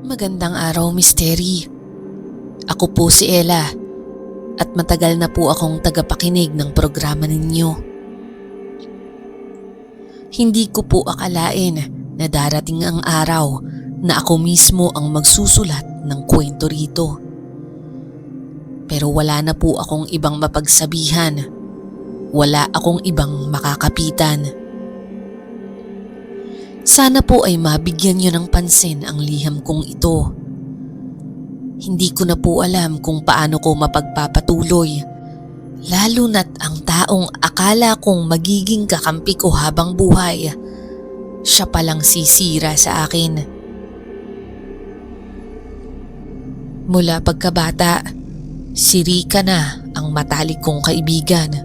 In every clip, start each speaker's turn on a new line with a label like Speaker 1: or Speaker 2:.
Speaker 1: Magandang araw, Misteri. Ako po si Ella at matagal na po akong tagapakinig ng programa ninyo. Hindi ko po akalain na darating ang araw na ako mismo ang magsusulat ng kwento rito. Pero wala na po akong ibang mapagsabihan. Wala akong ibang makakapitan. Sana po ay mabigyan niyo ng pansin ang liham kong ito. Hindi ko na po alam kung paano ko mapagpapatuloy, lalo na't ang taong akala kong magiging kakampi ko habang buhay, siya palang sisira sa akin. Mula pagkabata, si Rika na ang matalik kong kaibigan.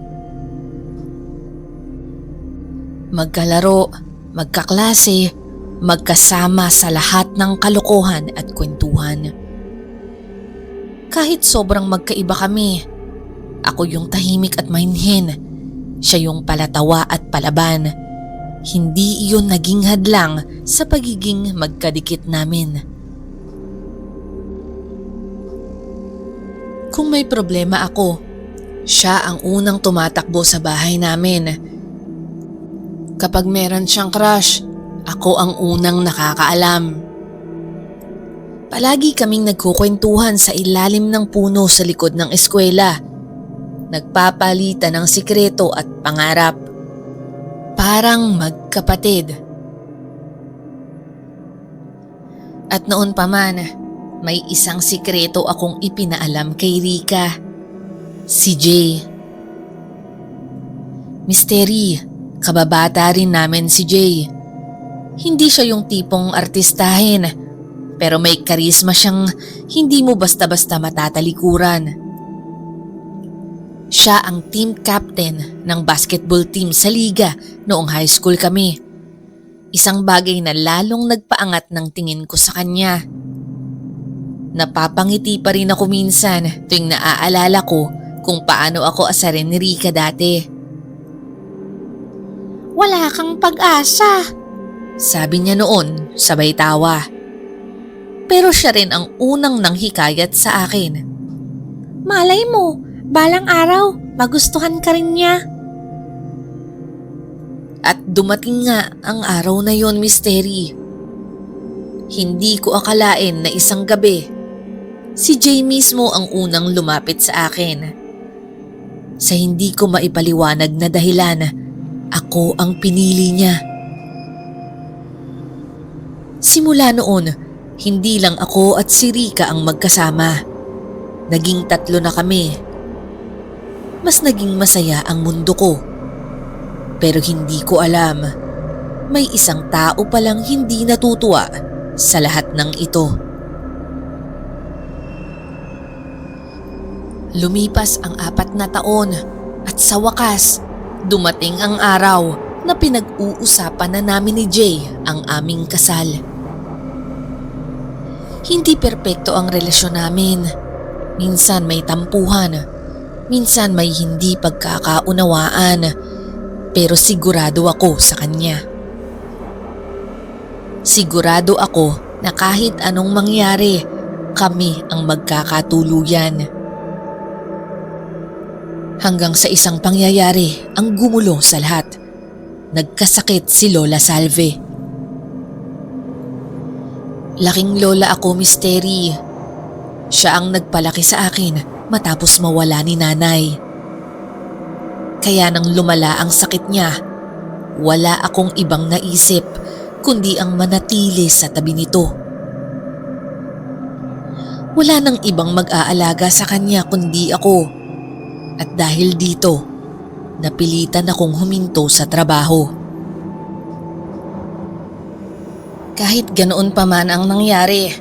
Speaker 1: Magkalaro, magkaklase, magkasama sa lahat ng kalokohan at kwentuhan. Kahit sobrang magkaiba kami, ako yung tahimik at mahinhin, siya yung palatawa at palaban. Hindi iyon naging hadlang sa pagiging magkadikit namin. Kung may problema ako, siya ang unang tumatakbo sa bahay namin. Kapag meron siyang crush, ako ang unang nakakaalam. Palagi kaming nagkukwentuhan sa ilalim ng puno sa likod ng eskwela. Nagpapalitan ng sikreto at pangarap. Parang magkapatid. At noon pa man, may isang sikreto akong ipinaalam kay Rika. Si Jay. Misteri. Kababata rin namin si Jay. Hindi siya yung tipong artistahin, pero may karisma siyang hindi mo basta-basta matatalikuran. Siya ang team captain ng basketball team sa liga noong high school kami. Isang bagay na lalong nagpaangat ng tingin ko sa kanya. Napapangiti pa rin ako minsan tuwing naaalala ko kung paano ako asarin ni Rika dati. Wala kang pag-asa, sabi niya noon sabay tawa. Pero siya rin ang unang nanghikayat sa akin. Malay mo, balang araw magustuhan ka rin niya. At dumating nga ang araw na yon, Misteri. Hindi ko akalain na isang gabi, si Jay mismo ang unang lumapit sa akin. Sa hindi ko maipaliwanag na dahilan, ako ang pinili niya. Simula noon, hindi lang ako at si Rika ang magkasama. Naging 3 na kami. Mas naging masaya ang mundo ko. Pero hindi ko alam, may isang tao palang hindi natutuwa sa lahat ng ito. Lumipas ang 4 na taon at sa wakas, dumating ang araw na pinag-uusapan na namin ni Jay ang aming kasal. Hindi perpekto ang relasyon namin. Minsan may tampuhan, minsan may hindi pagkakaunawaan, pero sigurado ako sa kanya. Sigurado ako na kahit anong mangyari, kami ang magkakatuluyan. Hanggang sa isang pangyayari ang gumulo sa lahat. Nagkasakit si Lola Salve. Laking lola ako, Misteri. Siya ang nagpalaki sa akin matapos mawala ni nanay. Kaya nang lumala ang sakit niya, wala akong ibang naisip kundi ang manatili sa tabi nito. Wala nang ibang mag-aalaga sa kanya kundi ako. At dahil dito, napilitan akong huminto sa trabaho. Kahit ganoon pa man ang nangyari,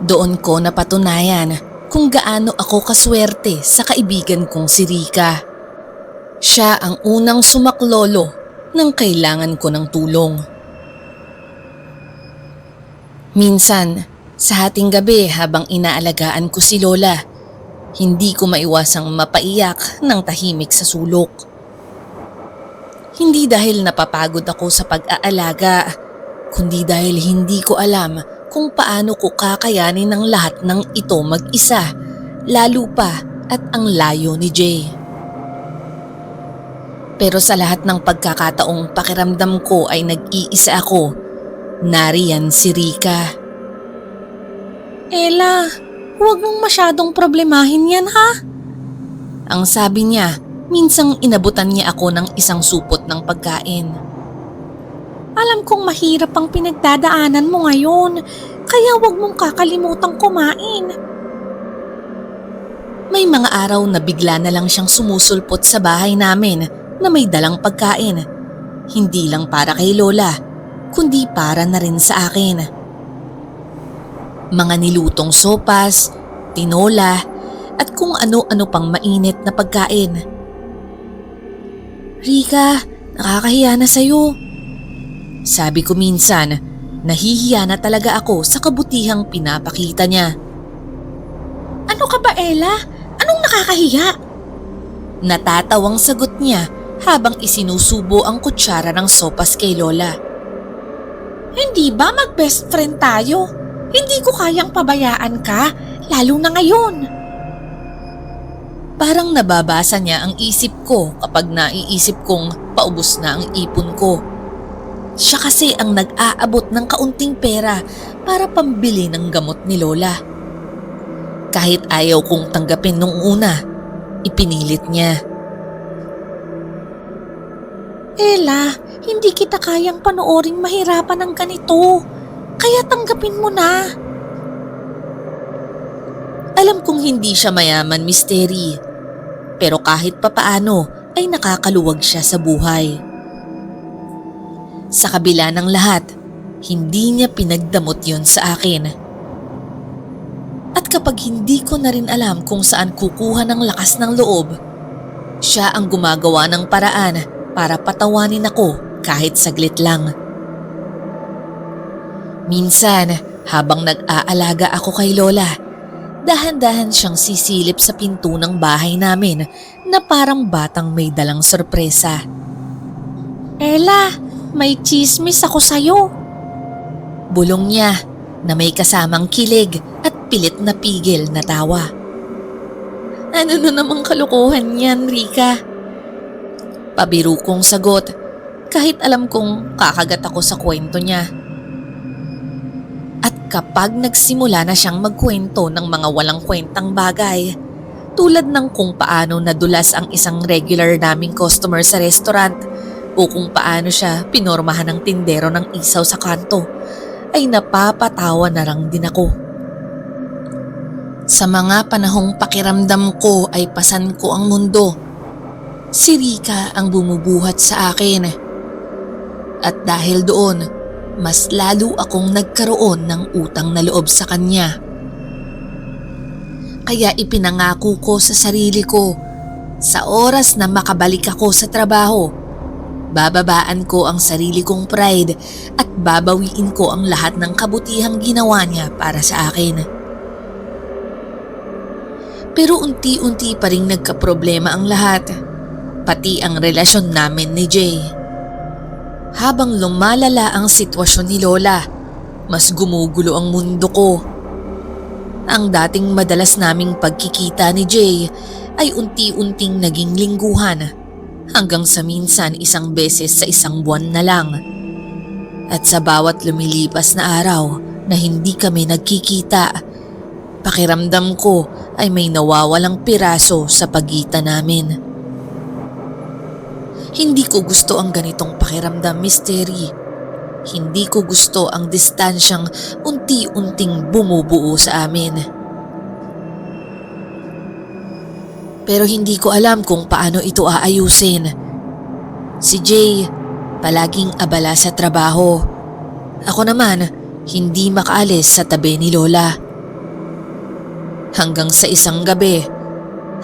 Speaker 1: doon ko napatunayan kung gaano ako kaswerte sa kaibigan kong si Rika. Siya ang unang sumaklolo nang kailangan ko ng tulong. Minsan, sa hating gabi habang inaalagaan ko si Lola, hindi ko maiwasang mapaiyak ng tahimik sa sulok. Hindi dahil napapagod ako sa pag-aalaga, kundi dahil hindi ko alam kung paano ko kakayanin ng lahat ng ito mag-isa, lalo pa at ang layo ni Jay. Pero sa lahat ng pagkakataong pakiramdam ko ay nag-iisa ako, nariyan si Rika. Ella, huwag mong masyadong problemahin yan ha? Ang sabi niya, minsang inabutan niya ako ng isang supot ng pagkain. Alam kong mahirap ang pinagdadaanan mo ngayon, kaya huwag mong kakalimutang kumain. May mga araw na bigla na lang siyang sumusulpot sa bahay namin na may dalang pagkain. Hindi lang para kay Lola, kundi para na rin sa akin. Mga nilutong sopas, tinola, at kung ano-ano pang mainit na pagkain. Rika, nakakahiya na sa'yo. Sabi ko minsan, nahihiya na talaga ako sa kabutihang pinapakita niya. Ano ka ba, Ella? Anong nakakahiya? Natatawang sagot niya habang isinusubo ang kutsara ng sopas kay Lola. Hindi ba mag-best friend tayo? Hindi ko kayang pabayaan ka, lalo na ngayon. Parang nababasa niya ang isip ko kapag naiisip kong paubos na ang ipon ko. Siya kasi ang nag-aabot ng kaunting pera para pambili ng gamot ni Lola. Kahit ayaw kong tanggapin nung una, ipinilit niya. Ella, hindi kita kayang panooring mahirapan ng ganito. Kaya tanggapin mo na. Alam kong hindi siya mayaman, Miss Terry. Pero kahit papaano ay nakakaluwag siya sa buhay. Sa kabila ng lahat, hindi niya pinagdamot yun sa akin. At kapag hindi ko na rin alam kung saan kukuha ng lakas ng loob, siya ang gumagawa ng paraan para patawanin ako kahit saglit lang. Minsan, habang nag-aalaga ako kay Lola, dahan-dahan siyang sisilip sa pinto ng bahay namin na parang batang may dalang sorpresa. Ella, may chismis ako sa'yo. Bulong niya na may kasamang kilig at pilit na pigil na tawa. Ano na namang kalokohan yan, Rika? Pabiro kong sagot kahit alam kong kakagat ako sa kwento niya. At kapag nagsimula na siyang magkwento ng mga walang kwentang bagay, tulad ng kung paano nadulas ang isang regular naming customer sa restaurant o kung paano siya pinormahan ng tindero ng isaw sa kanto, ay napapatawa na lang din ako. Sa mga panahong pakiramdam ko ay pasan ko ang mundo, si Rika ang bumubuhat sa akin. At dahil doon, mas lalo akong nagkaroon ng utang na loob sa kanya. Kaya ipinangako ko sa sarili ko, sa oras na makabalik ako sa trabaho, bababaan ko ang sarili kong pride at babawiin ko ang lahat ng kabutihang ginawa niya para sa akin. Pero unti-unti pa rin nagkaproblema ang lahat, pati ang relasyon namin ni Jay. Habang lumalala ang sitwasyon ni Lola, mas gumugulo ang mundo ko. Ang dating madalas naming pagkikita ni Jay ay unti-unting naging lingguhan, hanggang sa minsan isang beses sa isang buwan na lang. At sa bawat lumilipas na araw na hindi kami nagkikita, pakiramdam ko ay may nawawalang piraso sa pagitan namin. Hindi ko gusto ang ganitong pakiramdam, Miss Terry. Hindi ko gusto ang distansyang unti-unting bumubuo sa amin. Pero hindi ko alam kung paano ito aayusin. Si Jay, palaging abala sa trabaho. Ako naman, hindi makaalis sa tabi ni Lola. Hanggang sa isang gabi,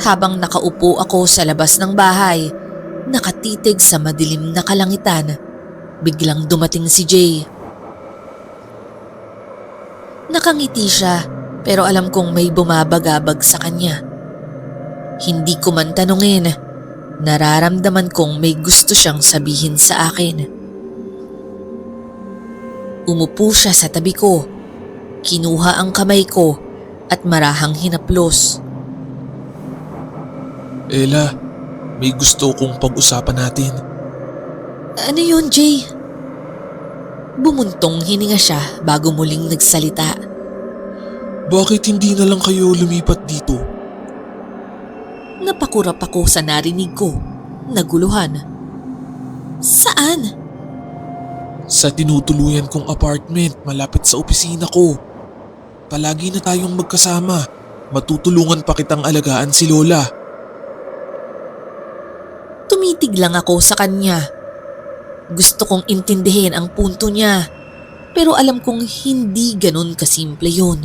Speaker 1: habang nakaupo ako sa labas ng bahay, nakatitig sa madilim na kalangitan, biglang dumating si Jay. Nakangiti siya, pero alam kong may bumabagabag sa kanya. Hindi ko man tanungin, nararamdaman kong may gusto siyang sabihin sa akin. Umupo siya sa tabi ko Kinuha ang kamay ko at marahang hinaplos.
Speaker 2: Ella, may gusto kong pag-usapan natin.
Speaker 1: Ano yun, Jay? Bumuntong hininga siya bago muling nagsalita.
Speaker 2: Bakit hindi na lang kayo lumipat dito?
Speaker 1: Napakurap ako sa narinig ko. Naguluhan. Saan?
Speaker 2: Sa tinutuluyan kong apartment malapit sa opisina ko. Palagi na tayong magkasama. Matutulungan pa kitang alagaan si Lola.
Speaker 1: Tumitig lang ako sa kanya. Gusto kong intindihin ang punto niya, pero alam kong hindi ganun kasimple yun.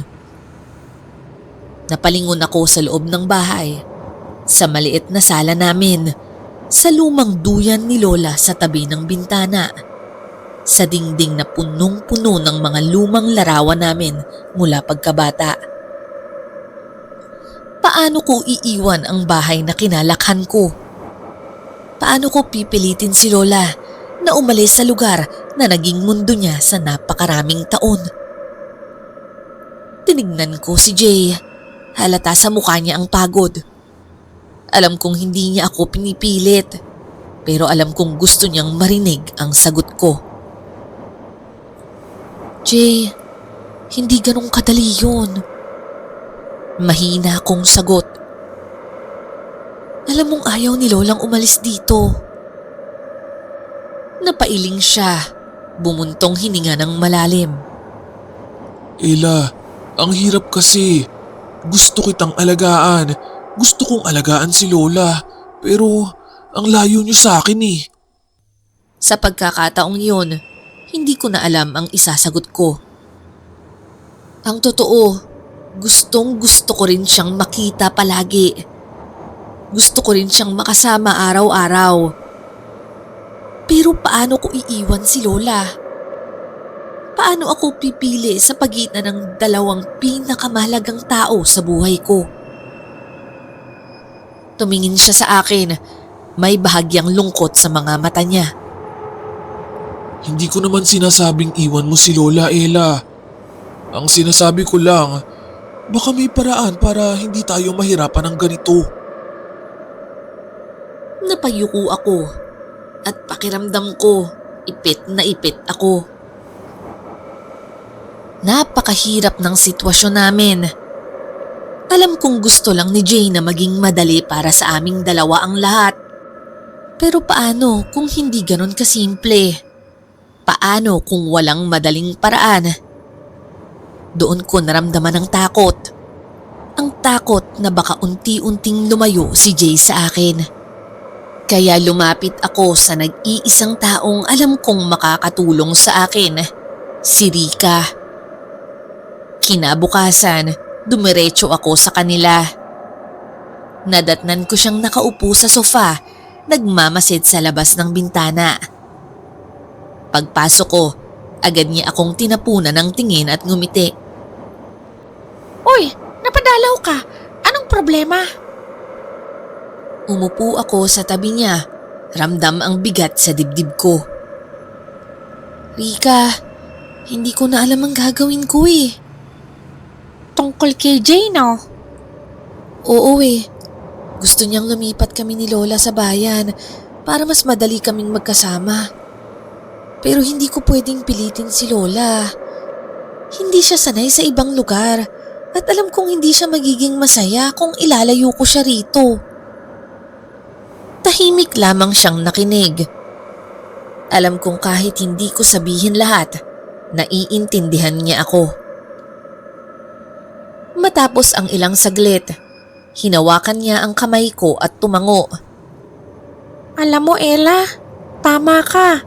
Speaker 1: Napalingon ako sa loob ng bahay, sa maliit na sala namin, sa lumang duyan ni Lola sa tabi ng bintana, sa dingding na punong-puno ng mga lumang larawan namin mula pagkabata. Paano ko iiwan ang bahay na kinalakhan ko? Paano ko pipilitin si Lola na umalis sa lugar na naging mundo niya sa napakaraming taon? Tinignan ko si Jay. Halata sa mukha niya ang pagod. Alam kong hindi niya ako pinipilit, pero alam kong gusto niyang marinig ang sagot ko. Jay, hindi ganun kadali yun. Mahina akong sagot. Alam mong ayaw ni Lolang umalis dito. Napailing siya. Bumuntong hininga ng malalim.
Speaker 2: Ella, ang hirap kasi. Gusto kitang alagaan. Gusto kong alagaan si Lola. Pero ang layo niyo sa akin eh.
Speaker 1: Sa pagkakataong yun, hindi ko na alam ang isasagot ko. Ang totoo, gustong gusto ko rin siyang makita palagi. Gusto ko rin siyang makasama araw-araw. Pero paano ko iiwan si Lola? Paano ako pipili sa pagitan ng dalawang pinakamahalagang tao sa buhay ko? Tumingin siya sa akin. May bahagyang lungkot sa mga mata niya.
Speaker 2: Hindi ko naman sinasabing iwan mo si Lola, Ella. Ang sinasabi ko lang, baka may paraan para hindi tayo mahirapan ng ganito.
Speaker 1: Napayuko ako at pakiramdam ko, ipit na ipit ako. Napakahirap ng sitwasyon namin. Alam kong gusto lang ni Jay na maging madali para sa aming dalawa ang lahat. Pero paano kung hindi ganon kasimple? Paano kung walang madaling paraan? Doon ko naramdaman ang takot. Ang takot na baka unti-unting lumayo si Jay sa akin. Kaya lumapit ako sa nag-iisang taong alam kong makakatulong sa akin, si Rika. Kinabukasan, dumiretso ako sa kanila. Nadatnan ko siyang nakaupo sa sofa, nagmamasid sa labas ng bintana. Pagpasok ko, agad niya akong tinapunan ng tingin at ngumiti.
Speaker 3: Uy, napadalaw ka. Anong problema?
Speaker 1: Umupo ako sa tabi niya, ramdam ang bigat sa dibdib ko. Rika, hindi ko na alam ang gagawin ko eh.
Speaker 3: Tungkol kay Jay, no?
Speaker 1: Oo eh. Gusto niyang lumipat kami ni Lola sa bayan para mas madali kaming magkasama. Pero hindi ko pwedeng pilitin si Lola. Hindi siya sanay sa ibang lugar at alam kong hindi siya magiging masaya kung ilalayo ko siya rito. Tahimik lamang siyang nakinig. Alam kong kahit hindi ko sabihin lahat, naiintindihan niya ako. Matapos ang ilang saglit, hinawakan niya ang kamay ko at tumango.
Speaker 3: Alam mo, Ella, tama ka.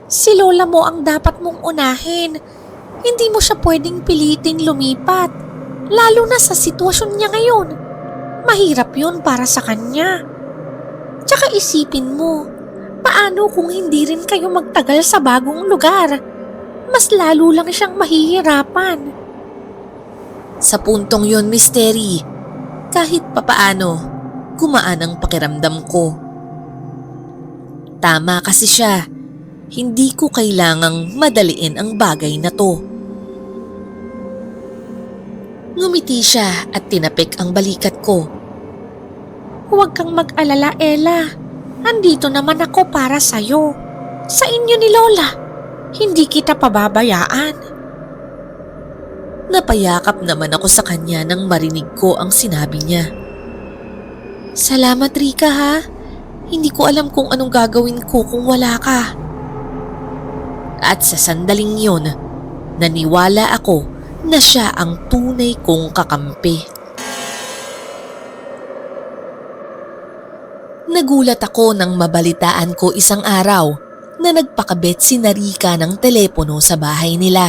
Speaker 3: Si Lola mo ang dapat mong unahin. Hindi mo siya pwedeng pilitin lumipat. Lalo na sa sitwasyon niya ngayon. Mahirap yun para sa kanya. Tsaka isipin mo, paano kung hindi rin kayo magtagal sa bagong lugar? Mas lalo lang siyang mahihirapan.
Speaker 1: Sa puntong yon, Mystery, kahit papaano, gumaan ang pakiramdam ko. Tama kasi siya, hindi ko kailangang madaliin ang bagay na to. Ngumiti siya at tinapik ang balikat ko.
Speaker 3: Huwag kang mag-alala, Ella. Andito naman ako para sa'yo. Sa inyo ni Lola. Hindi kita pababayaan.
Speaker 1: Napayakap naman ako sa kanya nang marinig ko ang sinabi niya. Salamat, Rika, ha? Hindi ko alam kung anong gagawin ko kung wala ka. At sa sandaling yon, naniwala ako na siya ang tunay kong kakampi. Nagulat ako nang mabalitaan ko isang araw na nagpakabit si Rika ng telepono sa bahay nila.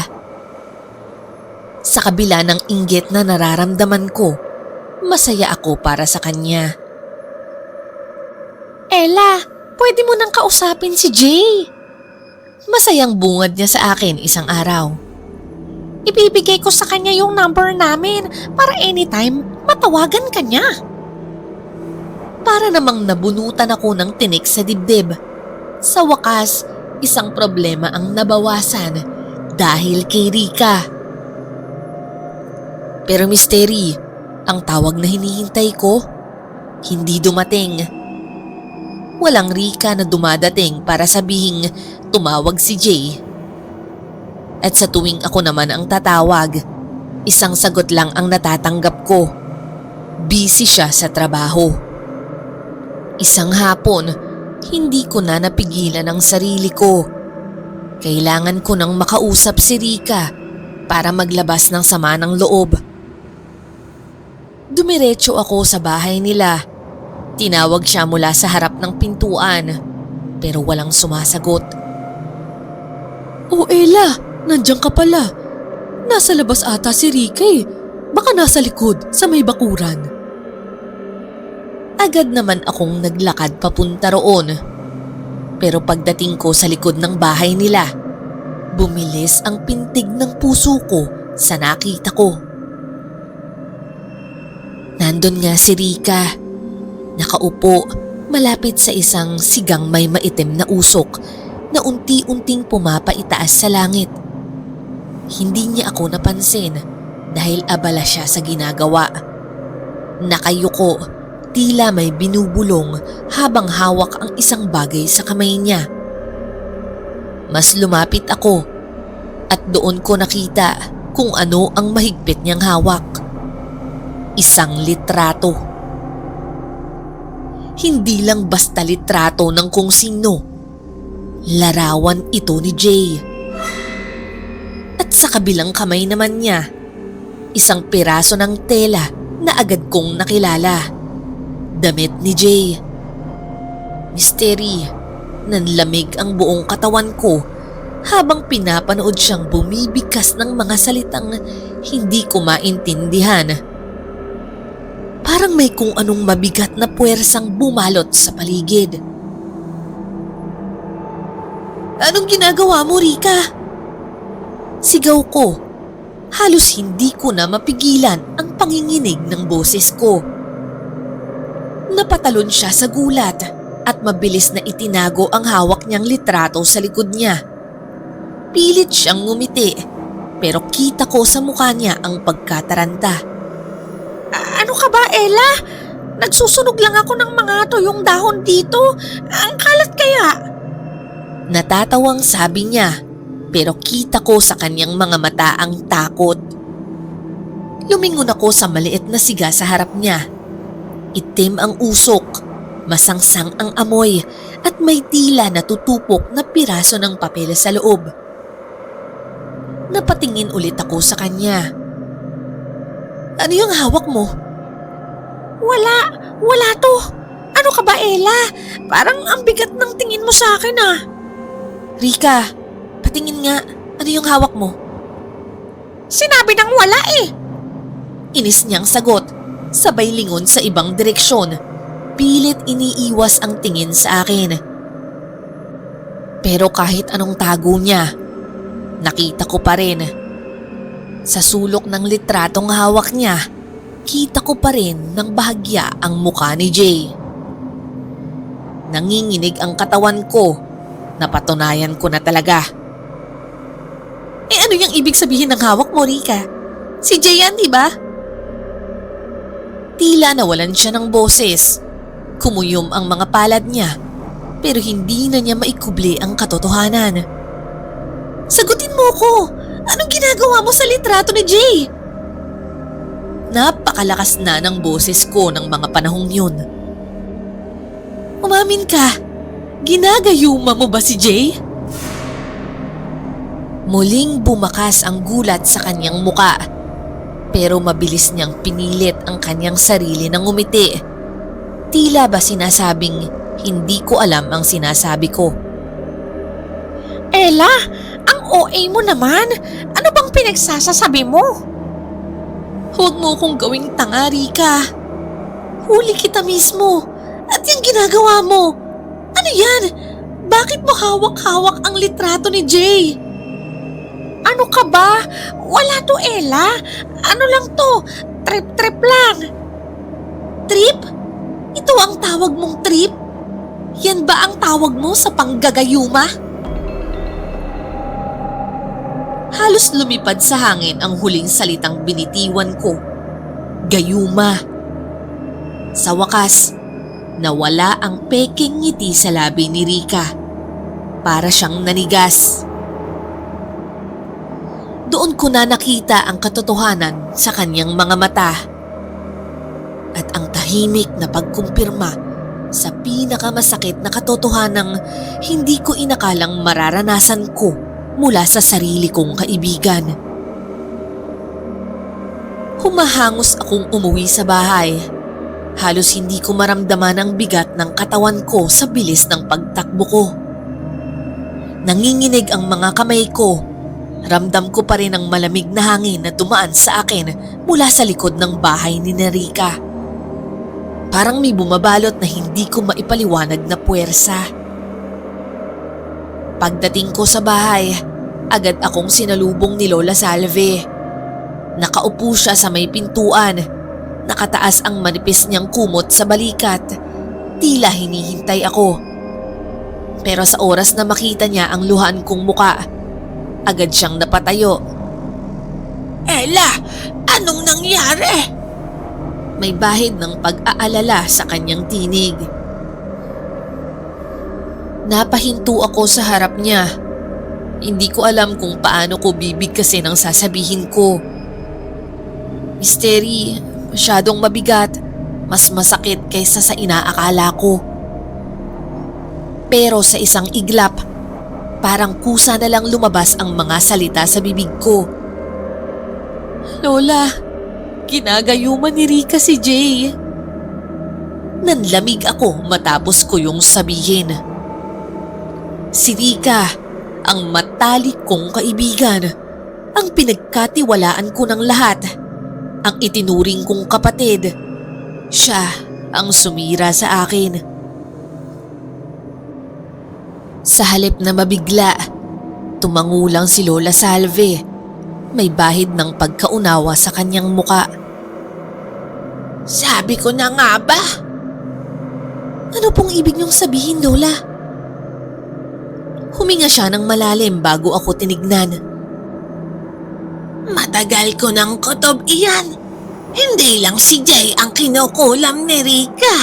Speaker 1: Sa kabila ng inggit na nararamdaman ko, masaya ako para sa kanya.
Speaker 3: Ella, pwede mo nang kausapin si Jay.
Speaker 1: Masayang bungad niya sa akin isang araw.
Speaker 3: Ibibigay ko sa kanya yung number namin para anytime matawagan ka niya.
Speaker 1: Para namang nabunutan ako ng tinik sa dibdib. Sa wakas, isang problema ang nabawasan dahil kay Rika. Pero mystery, ang tawag na hinihintay ko, hindi dumating. Walang Rika na dumadating para sabihing tumawag si Jay. At sa tuwing ako naman ang tatawag, isang sagot lang ang natatanggap ko. Busy siya sa trabaho. Isang hapon, hindi ko na napigilan ang sarili ko. Kailangan ko nang makausap si Rika para maglabas ng sama ng loob. Dumiretso ako sa bahay nila. Tinawag siya mula sa harap ng pintuan, pero walang sumasagot. Oh Ella, nandiyan ka pala. Nasa labas ata si Rika eh. Baka nasa likod sa may bakuran. Agad naman akong naglakad papunta roon. Pero pagdating ko sa likod ng bahay nila, bumilis ang pintig ng puso ko sa nakita ko. Nandun nga si Rika. Nakaupo malapit sa isang sigang may maitim na usok na unti-unting pumapaitaas sa langit. Hindi niya ako napansin dahil abala siya sa ginagawa. Nakayuko, tila may binubulong habang hawak ang isang bagay sa kamay niya. Mas lumapit ako at doon ko nakita kung ano ang mahigpit niyang hawak. Isang litrato. Hindi lang basta litrato ng kung sino. Larawan ito ni Jay. At sa kabilang kamay naman niya, isang piraso ng tela na agad kong nakilala. Damit ni Jay. Mystery, nanlamig ang buong katawan ko habang pinapanood siyang bumibigkas ng mga salitang hindi ko maintindihan. Parang may kung anong mabigat na puwersang bumalot sa paligid. Anong ginagawa mo, Rika? Sigaw ko. Halos hindi ko na mapigilan ang panginginig ng boses ko. Napatalon siya sa gulat at mabilis na itinago ang hawak niyang litrato sa likod niya. Pilit siyang ngumiti pero kita ko sa mukha niya ang pagkataranta.
Speaker 3: Ano ka ba, Ella? Nagsusunog lang ako ng mga tuyong dahon dito. Ang kalat kaya?
Speaker 1: Natatawang sabi niya, pero kita ko sa kanyang mga mata ang takot. Lumingon ako sa maliit na siga sa harap niya. Itim ang usok, masangsang ang amoy, at may tila na tutupok na piraso ng papel sa loob. Napatingin ulit ako sa kanya. Ano yung hawak mo?
Speaker 3: Wala to. Ano ka ba, Ella? Parang ang bigat ng tingin mo sa akin ah.
Speaker 1: Rika, patingin nga. Ano yung hawak mo?
Speaker 3: Sinabi nang wala eh.
Speaker 1: Inis niyang sagot, sabay lingon sa ibang direksyon. Pilit iniiwas ang tingin sa akin. Pero kahit anong tago niya, nakita ko pa rin. Sa sulok ng litratong hawak niya, kita ko pa rin ng bahagya ang mukha ni Jay. Nanginginig ang katawan ko. Napatunayan ko na talaga. Ano yung ibig sabihin ng hawak mo, Rika? Si Jay yan, di ba? Tila nawalan siya ng boses. Kumuyom ang mga palad niya pero hindi na niya maikubli ang katotohanan. Sagutin mo ko! Anong ginagawa mo sa litrato ni Jay? Napakalakas na ng boses ko ng mga panahong yun. Umamin ka, ginagayuma mo ba si Jay? Muling bumakas ang gulat sa kanyang muka pero mabilis niyang pinilit ang kanyang sarili ng ngumiti. Tila ba sinasabing hindi ko alam ang sinasabi ko.
Speaker 3: Ella, ang OA mo naman. Ano bang pinagsasasabi mo?
Speaker 1: Huwag mo kong gawing tanga, Rika. Huli kita mismo. At yung ginagawa mo. Ano yan? Bakit mo hawak-hawak ang litrato ni Jay?
Speaker 3: Ano ka ba? Wala to, Ella. Ano lang to? Trip-trip lang.
Speaker 1: Trip? Ito ang tawag mong trip? Yan ba ang tawag mo sa panggagayuma? Halos lumipad sa hangin ang huling salitang binitiwan ko. Gayuma. Sa wakas, nawala ang peking ngiti sa labi ni Rika. Para siyang nanigas. Doon ko na nakita ang katotohanan sa kanyang mga mata. At ang tahimik na pagkumpirma sa pinakamasakit na katotohanang hindi ko inakalang mararanasan ko mula sa sarili kong kaibigan. Humahangos akong umuwi sa bahay. Halos hindi ko maramdaman ang bigat ng katawan ko sa bilis ng pagtakbo ko. Nanginginig ang mga kamay ko. Ramdam ko pa rin ang malamig na hangin na dumaan sa akin mula sa likod ng bahay ni Rika. Parang may bumabalot na hindi ko maipaliwanag na puwersa. Pagdating ko sa bahay, agad akong sinalubong ni Lola Salve. Nakaupo siya sa may pintuan. Nakataas ang manipis niyang kumot sa balikat. Tila hinihintay ako. Pero sa oras na makita niya ang luhaan kong muka, agad siyang napatayo.
Speaker 3: Ella, anong nangyari?
Speaker 1: May bahid ng pag-aalala sa kanyang tinig. Napahinto ako sa harap niya. Hindi ko alam kung paano ko bibigkasin ang sasabihin ko. Misteri, masyadong mabigat. Mas masakit kaysa sa inaakala ko. Pero sa isang iglap, parang kusa na lang lumabas ang mga salita sa bibig ko. Lola, ginagayuma ni Rika si Jay. Nanlamig ako matapos ko yung sabihin. Si Rika, ang matalik kong kaibigan, ang pinagkatiwalaan ko ng lahat, ang itinuring kong kapatid. Siya ang sumira sa akin. Sa halip na mabigla, tumango lang si Lola Salve. May bahid ng pagkaunawa sa kanyang muka.
Speaker 3: Sabi ko na nga ba?
Speaker 1: Ano pong ibig niyong sabihin, Lola? Huminga siya ng malalim bago ako tinignan.
Speaker 3: Matagal ko ng kutob iyan. Hindi lang si Jay ang kinukulam ni Rika.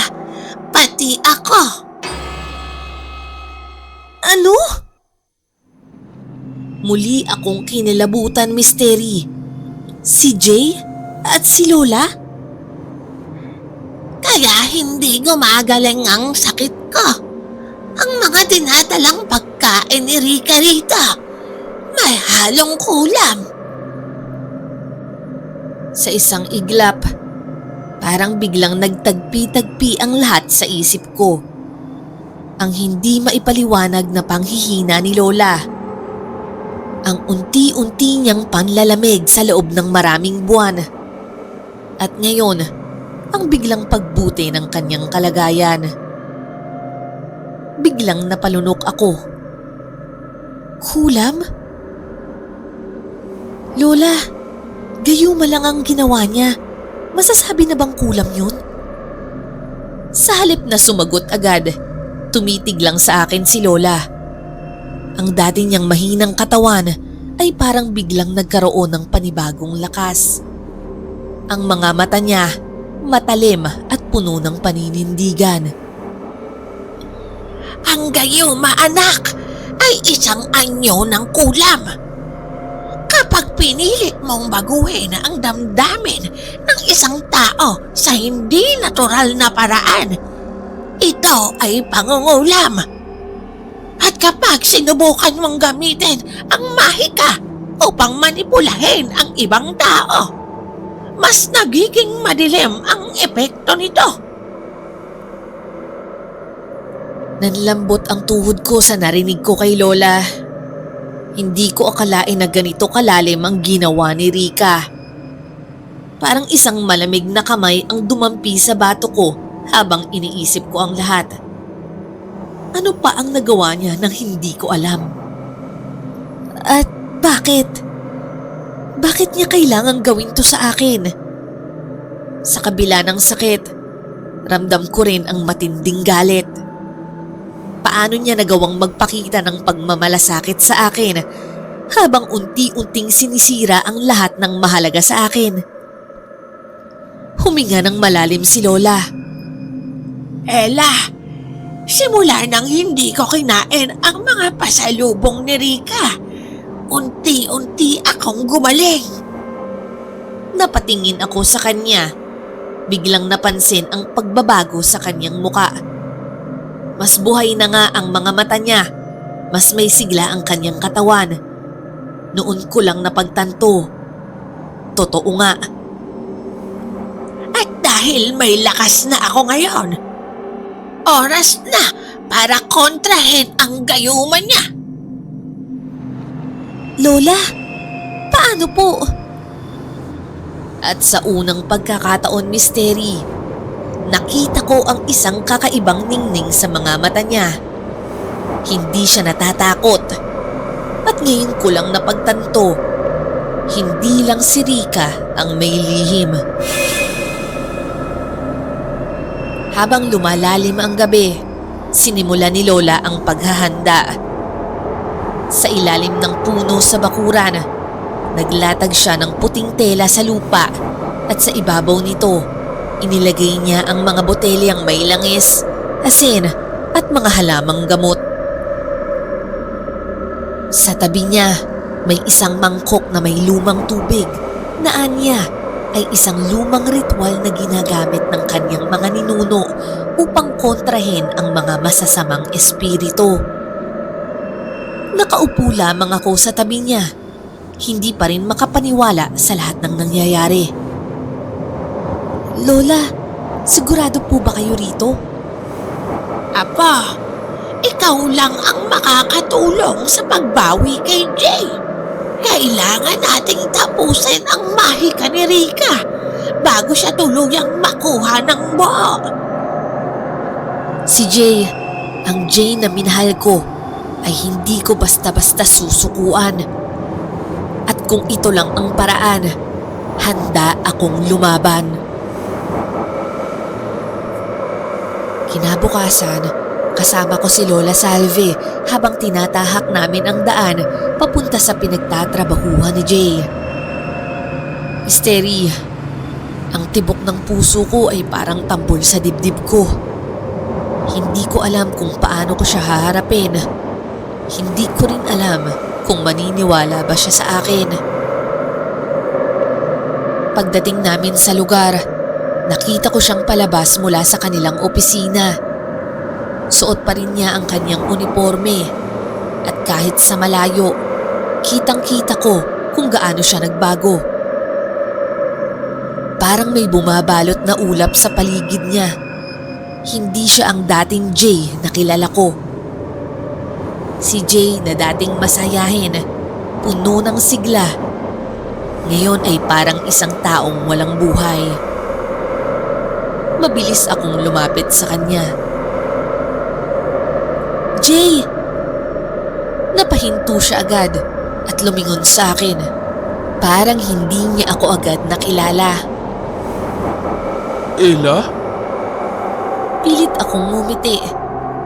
Speaker 3: Pati ako.
Speaker 1: Ano? Muli akong kinilabutan, Misteri. Si Jay at si Lola?
Speaker 3: Kaya hindi gumagaling ang sakit ko. Ang mga dinadalang pagkain ni Rika rito, may halong kulam.
Speaker 1: Sa isang iglap, parang biglang nagtagpi-tagpi ang lahat sa isip ko. Ang hindi maipaliwanag na panghihina ni Lola. Ang unti-unti niyang panlalamig sa loob ng maraming buwan. At ngayon, ang biglang pagbuti ng kanyang kalagayan. Biglang napalunok ako. Kulam? Lola, gayuma lang ang ginawa niya. Masasabi na bang kulam yun? Sa halip na sumagot agad, tumitig lang sa akin si Lola. Ang dati niyang mahinang katawan ay parang biglang nagkaroon ng panibagong lakas. Ang mga mata niya matalim at puno ng paninindigan.
Speaker 3: Ang gayuma anak ay isang anyo ng kulam. Kapag pinilit mong baguhin ang damdamin ng isang tao sa hindi natural na paraan, ito ay pangungulam. At kapag sinubukan mong gamitin ang mahika upang manipulahin ang ibang tao, mas nagiging madilim ang epekto nito.
Speaker 1: Nanlambot ang tuhod ko sa narinig ko kay Lola. Hindi ko akalain na ganito kalalim ang ginawa ni Rika. Parang isang malamig na kamay ang dumampi sa bato ko habang iniisip ko ang lahat. Ano pa ang nagawa niya nang hindi ko alam? At bakit? Bakit niya kailangang gawin to sa akin? Sa kabila ng sakit, ramdam ko rin ang matinding galit. Paano niya nagawang magpakita ng pagmamalasakit sa akin habang unti-unting sinisira ang lahat ng mahalaga sa akin? Huminga ng malalim si Lola.
Speaker 3: Ella, simula nang hindi ko kinain ang mga pasalubong ni Rika, unti-unti akong gumaling.
Speaker 1: Napatingin ako sa kanya. Biglang napansin ang pagbabago sa kanyang muka. Mas buhay na nga ang mga mata niya. Mas may sigla ang kanyang katawan. Noon ko lang napagtanto. Totoo nga.
Speaker 3: At dahil may lakas na ako ngayon, oras na para kontrahin ang gayuma niya.
Speaker 1: Lola, paano po? At sa unang pagkakataon, Misteri, nakita ko ang isang kakaibang ningning sa mga mata niya. Hindi siya natatakot. At ngayon ko lang napagtanto, hindi lang si Rika ang may lihim. Habang lumalalim ang gabi, sinimula ni Lola ang paghahanda. Sa ilalim ng puno sa bakuran, naglatag siya ng puting tela sa lupa at sa ibabaw nito, inilagay niya ang mga botelyang may langis, asin at mga halamang gamot. Sa tabi niya, may isang mangkok na may lumang tubig na anya ay isang lumang ritual na ginagamit ng kanyang mga ninuno upang kontrahin ang mga masasamang espiritu. Nakaupo lamang ako sa tabi niya, hindi pa rin makapaniwala sa lahat ng nangyayari. Lola, sigurado po ba kayo rito?
Speaker 3: Apo, ikaw lang ang makakatulong sa pagbawi kay Jay. Kailangan nating tapusin ang mahika ni Rika bago siya tuluyang makuha ng buo.
Speaker 1: Si Jay, ang Jay na minahal ko, ay hindi ko basta-basta susukuan. At kung ito lang ang paraan, handa akong lumaban. Kinabukasan, kasama ko si Lola Salve habang tinatahak namin ang daan papunta sa pinagtatrabahuhan ni Jay. Misteri, ang tibok ng puso ko ay parang tambol sa dibdib ko. Hindi ko alam kung paano ko siya haharapin. Hindi ko rin alam kung maniniwala ba siya sa akin. Pagdating namin sa lugar, nakita ko siyang palabas mula sa kanilang opisina. Suot pa rin niya ang kanyang uniforme at kahit sa malayo, kitang-kita ko kung gaano siya nagbago. Parang may bumabalot na ulap sa paligid niya. Hindi siya ang dating Jay na kilala ko. Si Jay na dating masayahin, puno ng sigla, ngayon ay parang isang taong walang buhay. Mabilis akong lumapit sa kanya. Jay! Napahinto siya agad at lumingon sa akin. Parang hindi niya ako agad nakilala.
Speaker 2: Ella?
Speaker 1: Pilit akong ngumiti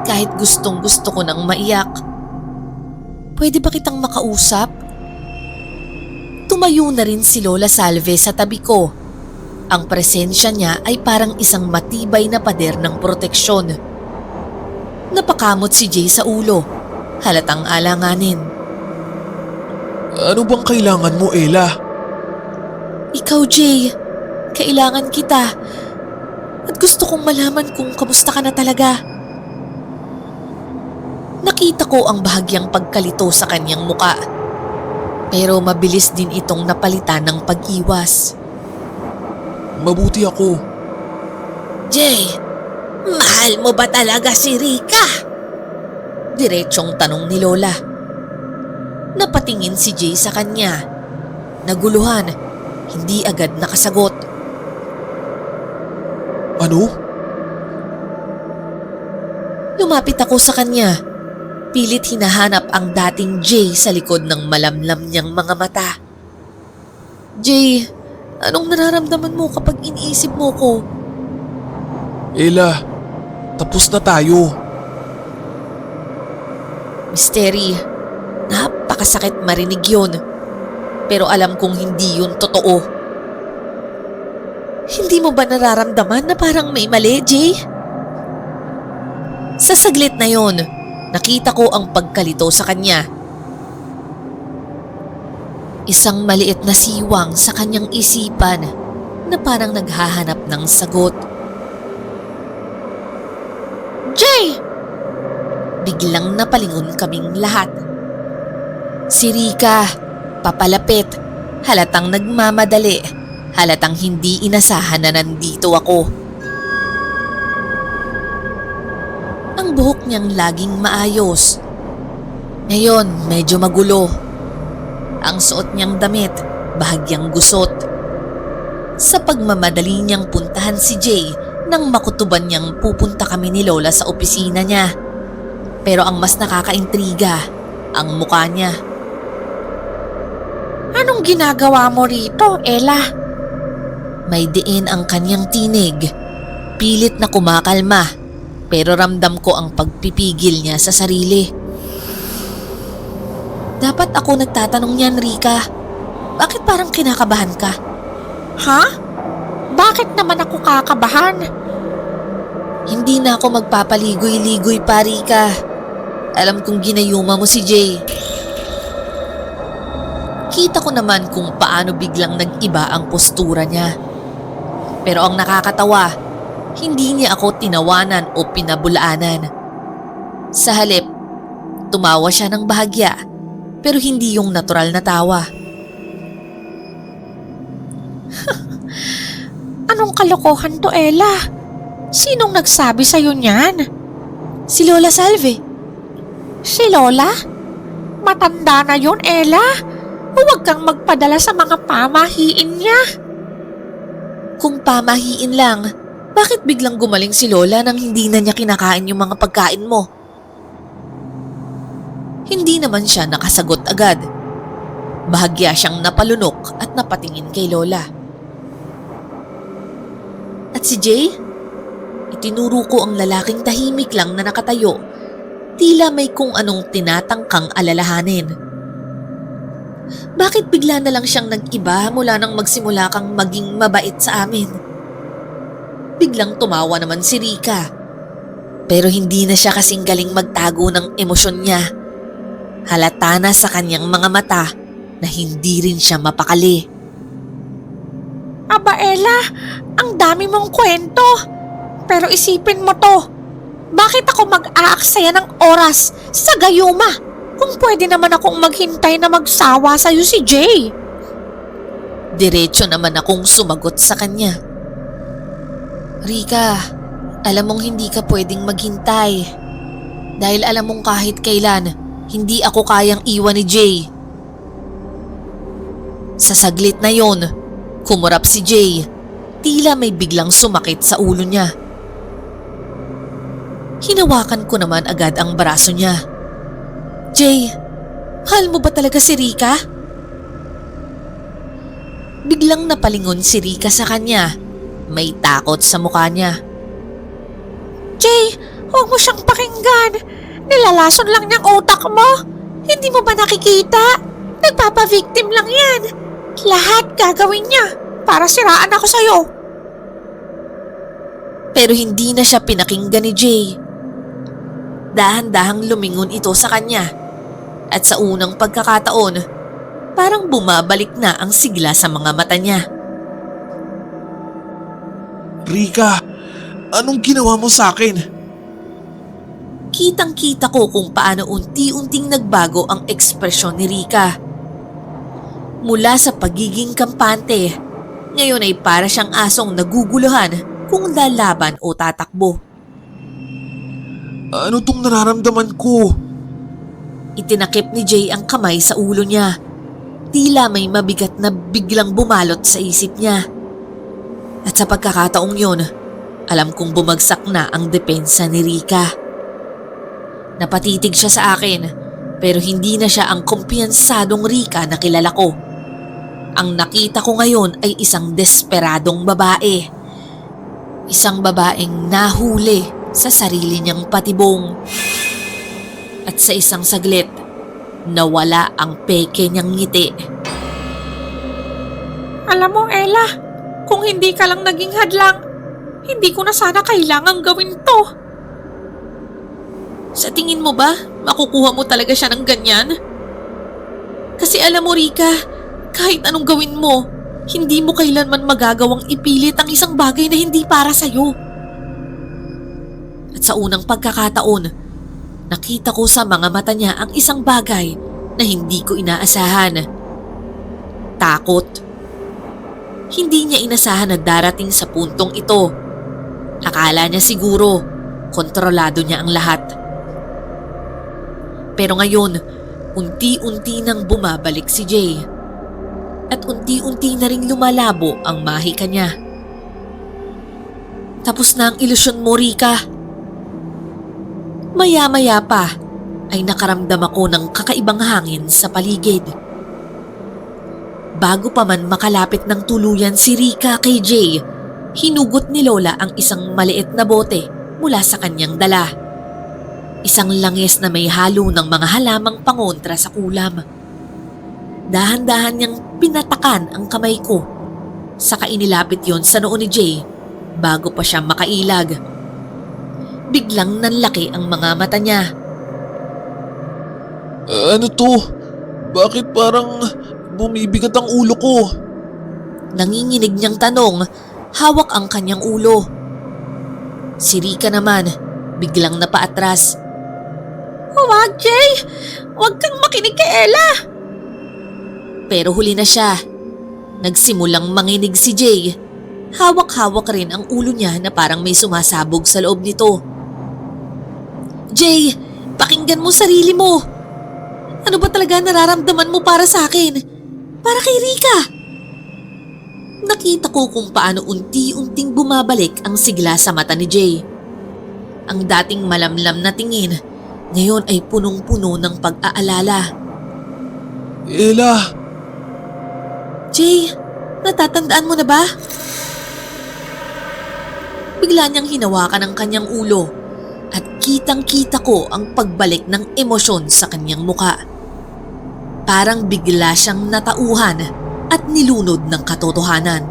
Speaker 1: kahit gustong gusto ko nang maiyak. Pwede ba kitang makausap? Tumayo na rin si Lola Salve sa tabi ko. Ang presensya niya ay parang isang matibay na pader ng proteksyon. Napakamot si Jay sa ulo. Halatang alanganin.
Speaker 2: Ano bang kailangan mo, Ella?
Speaker 1: Ikaw, Jay. Kailangan kita. At gusto kong malaman kung kamusta ka na talaga. Nakita ko ang bahagyang pagkalito sa kanyang muka. Pero mabilis din itong napalitan ng pag-iwas.
Speaker 2: Mabuti ako.
Speaker 1: Jay, mahal mo ba talaga si Rika? Diretsyong tanong ni Lola. Napatingin si Jay sa kanya. Naguluhan, hindi agad nakasagot.
Speaker 2: Ano?
Speaker 1: Lumapit ako sa kanya. Pilit hinahanap ang dating Jay sa likod ng malamlam niyang mga mata. Jay, anong nararamdaman mo kapag iniisip mo ko?
Speaker 2: Ella, tapos na tayo.
Speaker 1: Mystery, napakasakit marinig yun. Pero alam kong hindi yun totoo. Hindi mo ba nararamdaman na parang may mali, Jay? Sa saglit na yon, nakita ko ang pagkalito sa kanya. Isang maliit na siwang sa kanyang isipan na parang naghahanap ng sagot.
Speaker 3: Jay!
Speaker 1: Biglang napalingon kaming lahat. Si Rika, papalapit, halatang nagmamadali, halatang hindi inasahan na nandito ako. Ang buhok niyang laging maayos. Ngayon, medyo magulo. Ang suot niyang damit, bahagyang gusot. Sa pagmamadali niyang puntahan si Jay, nang makutuban niyang pupunta kami ni Lola sa opisina niya. Pero ang mas nakakaintriga, ang mukha niya.
Speaker 3: Anong ginagawa mo rito, Ella?
Speaker 1: May diin ang kanyang tinig. Pilit na kumakalma, pero ramdam ko ang pagpipigil niya sa sarili. Dapat ako nagtatanong niyan, Rika. Bakit parang kinakabahan ka?
Speaker 3: Ha? Bakit naman ako kakabahan?
Speaker 1: Hindi na ako magpapaligoy-ligoy pa, Rika. Alam kong ginayuma mo si Jay. Kita ko naman kung paano biglang nag-iba ang postura niya. Pero ang nakakatawa, hindi niya ako tinawanan o pinabulaanan. Sa halip, tumawa siya ng bahagya, pero hindi yung natural na tawa.
Speaker 3: Anong kalokohan to, Ella? Sinong nagsabi sa'yo niyan?
Speaker 1: Si Lola Salve.
Speaker 3: Si Lola? Matanda na yun, Ella. Huwag kang magpadala sa mga pamahiin niya.
Speaker 1: Kung pamahiin lang, bakit biglang gumaling si Lola nang hindi na niya kinakain yung mga pagkain mo? Hindi naman siya nakasagot agad. Bahagya siyang napalunok at napatingin kay Lola. At si Jay? Itinuro ko ang lalaking tahimik lang na nakatayo. Tila may kung anong tinatangkang alalahanin. Bakit bigla na lang siyang nag-iba mula nang magsimula kang maging mabait sa amin? Biglang tumawa naman si Rika. Pero hindi na siya kasing galing magtago ng emosyon niya. Halata na sa kanyang mga mata na hindi rin siya mapakali.
Speaker 3: Aba, Ella, ang dami mong kwento. Pero isipin mo to. Bakit ako mag-aaksaya ng oras sa gayuma kung pwede naman akong maghintay na magsawa sa'yo si Jay?
Speaker 1: Diretso naman akong sumagot sa kanya. Rika, alam mong hindi ka pwedeng maghintay. Dahil alam mong kahit kailan, hindi ako kayang iwan ni Jay. Sa saglit na yon, kumurap si Jay. Tila may biglang sumakit sa ulo niya. Hinawakan ko naman agad ang braso niya. Jay, mahal mo ba talaga si Rika? Biglang napalingon si Rika sa kanya. May takot sa mukha niya.
Speaker 3: Jay, huwag mo siyang pakinggan. Nilalason lang niyang utak mo. Hindi mo ba nakikita? Nagpapa-victim lang yan. Lahat gagawin niya para siraan ako sa'yo.
Speaker 1: Pero hindi na siya pinakinggan ni Jay. Dahan-dahang lumingon ito sa kanya at sa unang pagkakataon, parang bumabalik na ang sigla sa mga mata niya.
Speaker 2: Rika, anong ginawa mo sa akin?
Speaker 1: Kitang-kita ko kung paano unti-unting nagbago ang ekspresyon ni Rika. Mula sa pagiging kampante, ngayon ay para siyang asong naguguluhan kung lalaban o tatakbo.
Speaker 2: Ano tong nararamdaman ko?
Speaker 1: Itinakip ni Jay ang kamay sa ulo niya. Tila may mabigat na biglang bumalot sa isip niya. At sa pagkakataong yun, alam kong bumagsak na ang depensa ni Rika. Napatitig siya sa akin, pero hindi na siya ang kumpiyansadong Rika na kilala ko. Ang nakita ko ngayon ay isang desperadong babae. Isang babaeng nahuli sa sarili niyang patibong. At sa isang saglit, nawala ang peke niyang ngiti.
Speaker 3: Alam mo, Ella, kung hindi ka lang naging hadlang, hindi ko na sana kailangang gawin to.
Speaker 1: Sa tingin mo ba, makukuha mo talaga siya ng ganyan? Kasi alam mo, Rika, kahit anong gawin mo, hindi mo kailanman magagawang ipilit ang isang bagay na hindi para sa'yo. At sa unang pagkakataon, nakita ko sa mga mata niya ang isang bagay na hindi ko inaasahan. Takot. Hindi niya inasahan na darating sa puntong ito. Akala niya siguro, kontrolado niya ang lahat. Pero ngayon, unti-unti nang bumabalik si Jay. At unti-unti na ring lumalabo ang mahika niya. Tapos na ang ilusyon mo, Rika. Maya-maya pa ay nakaramdam ako ng kakaibang hangin sa paligid. Bago pa man makalapit ng tuluyan si Rika kay Jay, hinugot ni Lola ang isang maliit na bote mula sa kanyang dala. Isang langis na may halo ng mga halamang pangontra sa kulam. Dahan-dahan niyang pinatakan ang kamay ko. Saka inilapit yon sa noo ni Jay bago pa siya makailag. Biglang nanlaki ang mga mata niya.
Speaker 2: Ano to? Bakit parang bumibigat ang ulo ko?
Speaker 1: Nanginginig niyang tanong, hawak ang kanyang ulo. Si Rika naman, biglang napaatras.
Speaker 3: Huwag, Jay! Huwag kang makinig kay Ella!
Speaker 1: Pero huli na siya. Nagsimulang manginig si Jay. Hawak-hawak rin ang ulo niya na parang may sumasabog sa loob nito. Jay, pakinggan mo sarili mo. Ano ba talaga nararamdaman mo para sa akin? Para kay Rika? Nakita ko kung paano unti-unting bumabalik ang sigla sa mata ni Jay. Ang dating malamlam na tingin, ngayon ay punong-puno ng pag-aalala.
Speaker 2: Ella!
Speaker 1: Jay, natatandaan mo na ba? Bigla niyang hinawakan ang kanyang ulo at kitang-kita ko ang pagbalik ng emosyon sa kanyang muka. Parang bigla siyang natauhan at nilunod ng katotohanan.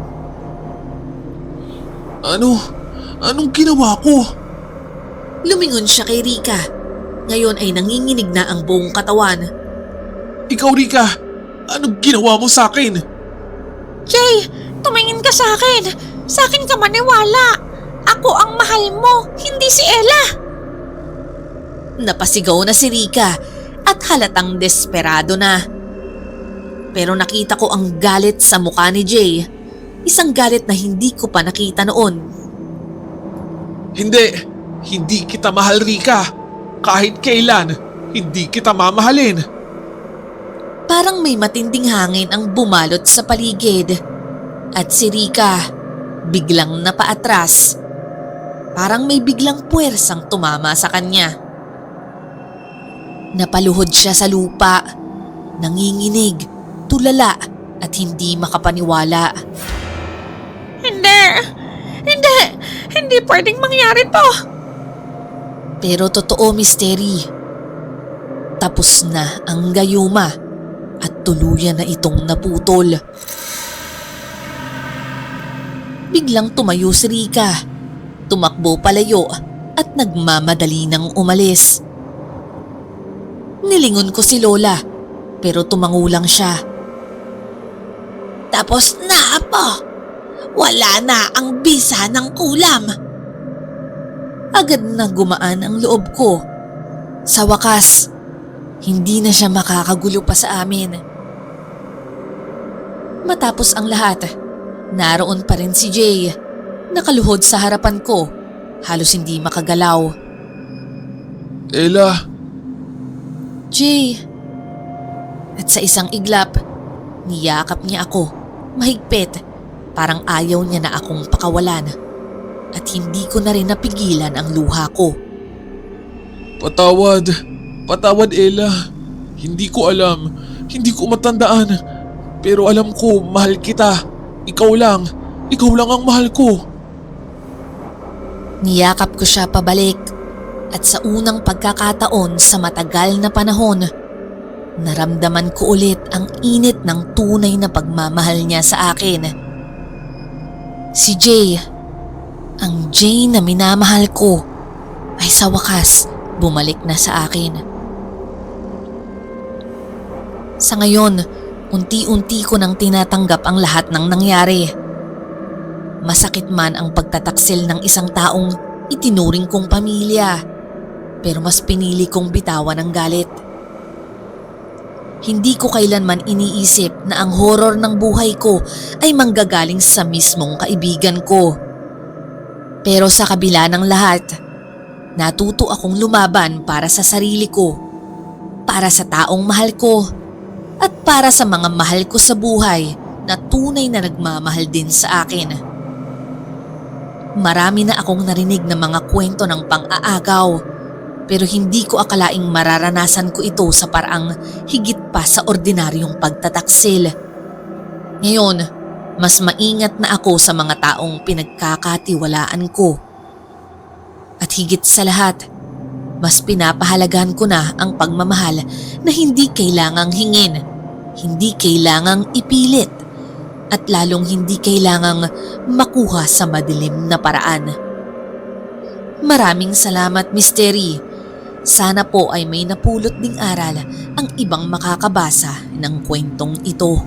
Speaker 2: Anong ginawa ko?
Speaker 1: Lumingon siya kay Rika. Ngayon ay nanginginig na ang buong katawan.
Speaker 2: Ikaw, Rika, anong ginawa mo sa akin?
Speaker 3: Jay, tumingin ka sa akin! Sa akin ka maniwala! Ako ang mahal mo, hindi si Ella!
Speaker 1: Napasigaw na si Rika at halatang desperado na. Pero nakita ko ang galit sa mukha ni Jay. Isang galit na hindi ko pa nakita noon.
Speaker 2: Hindi kita mahal, Rika. Kahit kailan, hindi kita mamahalin.
Speaker 1: Parang may matinding hangin ang bumalot sa paligid. At si Rika, biglang napaatras. Parang may biglang puwersang tumama sa kanya. Napaluhod siya sa lupa, nanginginig, tulala at hindi makapaniwala.
Speaker 3: Hindi pwedeng mangyari to!
Speaker 1: Pero totoo, Misteri. Tapos na ang gayuma at tuluyan na itong naputol. Biglang tumayo si Rika. tumakbo palayo at nagmamadali nang umalis. Nilingon ko si Lola pero tumango lang siya. Tapos na, Apo. Wala na ang bisa ng kulam. Agad na gumaan ang loob ko. Sa wakas, hindi na siya makakagulo pa sa amin. Matapos ang lahat, naroon pa rin si Jay. Nakaluhod sa harapan ko, halos hindi makagalaw.
Speaker 2: Ella,
Speaker 1: Jay. At sa isang iglap, niyakap niya ako, mahigpit, parang ayaw niya na akong pakawalan. At hindi ko na rin napigilan ang luha ko.
Speaker 2: patawad. Patawad, Ella. Hindi ko alam. Hindi ko matandaan. Pero alam ko, mahal kita. Ikaw lang. Ikaw lang ang mahal ko.
Speaker 1: Niyakap ko siya pabalik at sa unang pagkakataon sa matagal na panahon, naramdaman ko ulit ang init ng tunay na pagmamahal niya sa akin. Si Jay, ang Jay na minamahal ko, ay sa wakas bumalik na sa akin. Sa ngayon, unti-unti ko nang tinatanggap ang lahat ng nangyari. Masakit man ang pagtataksil ng isang taong itinuring kong pamilya, pero mas pinili kong bitawan ang galit. Hindi ko kailanman iniisip na ang horror ng buhay ko ay manggagaling sa mismong kaibigan ko. Pero sa kabila ng lahat, natuto akong lumaban para sa sarili ko, para sa taong mahal ko, at para sa mga mahal ko sa buhay na tunay na nagmamahal din sa akin. Marami na akong narinig na mga kwento ng pang-aagaw, pero hindi ko akalaing mararanasan ko ito sa paraang higit pa sa ordinaryong pagtataksil. Ngayon, mas maingat na ako sa mga taong pinagkakatiwalaan ko. At higit sa lahat, mas pinapahalagahan ko na ang pagmamahal na hindi kailangang hingin, hindi kailangang ipilit, at lalong hindi kailangang makuha sa madilim na paraan. Maraming salamat, Mystery. Sana po ay may napulot ding aral ang ibang makakabasa ng kwentong ito.